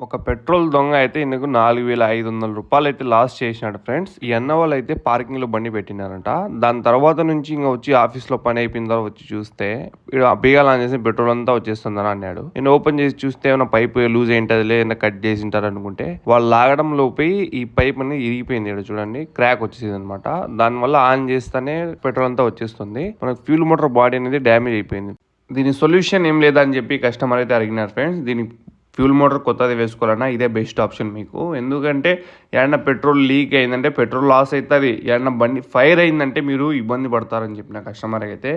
ఒక పెట్రోల్ దొంగ అయితే ఈయనకు రూ. 4,500 అయితే లాస్ చేసినాడు ఫ్రెండ్స్. ఈ అన్న వాళ్ళు అయితే పార్కింగ్‌లో బండి పెట్టినారంట. దాని తర్వాత నుంచి ఇంక వచ్చి ఆఫీస్‌లో పని అయిపోయిన తర్వాత వచ్చి చూస్తే ఈడ బీగాలు ఆన్ చేసి పెట్రోల్ అంతా వచ్చేస్తుందని అన్నాడు. నేను ఓపెన్ చేసి చూస్తే ఏమైనా పైప్ లూజ్ అయింటదిలే, ఏమైనా కట్ చేసింటారు అనుకుంటే వాళ్ళు లాగడం లోపే ఈ పైప్ అనేది ఇరిగిపోయింది. ఇక్కడ చూడండి క్రాక్ వచ్చేసింది అనమాట. దానివల్ల ఆన్ చేస్తేనే పెట్రోల్ అంతా వచ్చేస్తుంది. మనకు ఫ్యూల్ మోటార్ బాడీ అనేది డ్యామేజ్ అయిపోయింది. దీని సొల్యూషన్ ఏం లేదని చెప్పి కస్టమర్ అయితే అడిగినారు ఫ్రెండ్స్. దీనికి ఫ్యూల్ మోటార్ కొత్తది వేసుకోవాలన్నా ఇదే బెస్ట్ ఆప్షన్ మీకు. ఎందుకంటే ఏమన్నా పెట్రోల్ లీక్ అయిందంటే పెట్రోల్ లాస్ అవుతుంది, ఏమన్నా బండి ఫైర్ అయిందంటే మీరు ఇబ్బంది పడతారని చెప్పిన కస్టమర్ అయితే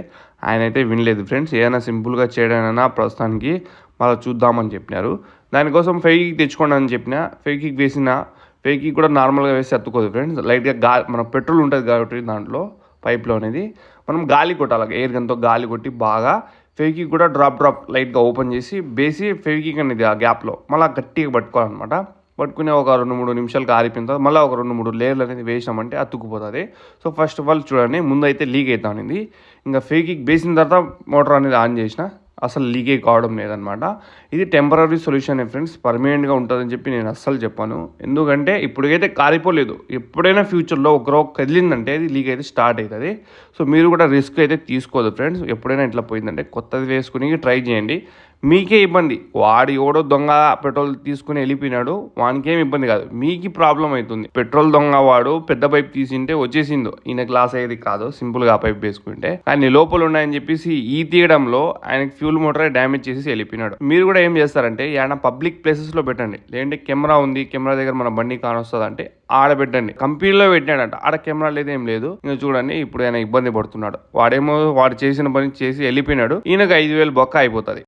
ఆయన అయితే వినలేదు ఫ్రెండ్స్. ఏదైనా సింపుల్గా చేయడానైనా ప్రస్తుతానికి మళ్ళీ చూద్దామని చెప్పినారు. దానికోసం ఫెవిక్విక్ తెచ్చుకోండి అని చెప్పిన. ఫెవిక్విక్ వేసిన ఫెవిక్విక్ కూడా నార్మల్గా వేసి అతుక్కోదు ఫ్రెండ్స్. లైట్గా మన పెట్రోల్ ఉంటుంది కాబట్టి దాంట్లో పైప్లో అనేది మనం గాలి కొట్టాలి, ఎయిర్ గన్తో గాలి కొట్టి బాగా ఫెవిక్విక్ కూడా డ్రాప్ లైట్గా ఓపెన్ చేసి బేసి ఫెవిక్విక్ అనేది ఆ గ్యాప్లో మళ్ళీ గట్టిగా పట్టుకోవాలన్నమాట. పట్టుకునే ఒక 2-3 నిమిషాలకు ఆరిపోయిన తర్వాత మళ్ళీ ఒక 2-3 లేయర్లు అనేది వేసామంటే అతుక్కుపోతుంది. సో ఫస్ట్ ఆఫ్ ఆల్ చూడండి, ముందు అయితే లీక్ అవుతా ఉంది. ఇంకా ఫెవిక్విక్ వేసిన తర్వాత మోటార్ అనేది ఆన్ చేసిన అసలు లీకే కావడం లేదనమాట. ఇది టెంపరీ సొల్యూషన్ ఫ్రెండ్స్, పర్మనెంట్గా ఉంటుందని చెప్పి నేను అస్సలు చెప్పాను. ఎందుకంటే ఇప్పుడైతే కారిపోలేదు, ఎప్పుడైనా ఫ్యూచర్లో ఒకరో కదిలిందంటే అది లీక్ అయితే స్టార్ట్ అవుతుంది. సో మీరు కూడా రిస్క్ అయితే తీసుకోదు ఫ్రెండ్స్. ఎప్పుడైనా ఇట్లా పోయిందంటే కొత్తది వేసుకుని ట్రై చేయండి. మీకే ఇబ్బంది, వాడు ఎవడో దొంగ పెట్రోల్ తీసుకుని వెళ్ళిపోయినాడు, వానికేం ఇబ్బంది కాదు, మీకు ప్రాబ్లం అవుతుంది. పెట్రోల్ దొంగ వాడు పెద్ద పైప్ తీసింటే వచ్చేసిందో, ఈయన గ్లాస్ అయ్యేది కాదు సింపుల్గా ఆ పైప్ వేసుకుంటే. కానీ లోపల ఉన్నాయని చెప్పేసి ఈ తీయడంలో ఆయనకి ఫ్యూల్ మోటార్ డ్యామేజ్ చేసి వెళ్ళిపోయినాడు. మీరు కూడా ఏం చేస్తారంటే ఏమైనా పబ్లిక్ ప్లేసెస్లో పెట్టండి, లేదంటే కెమెరా ఉంది, కెమెరా దగ్గర మన బండి కానొస్తుంది అంటే ఆడ పెట్టండి. కంపెనీలో పెట్టినాడంట, ఆడ కెమెరా లేదు ఏం లేదు. ఇంకా చూడండి ఇప్పుడు ఆయన ఇబ్బంది పడుతున్నాడు. వాడు చేసిన పని చేసి వెళ్ళిపోయినాడు, ఈయనకు 5,000 బొక్క అయిపోతుంది.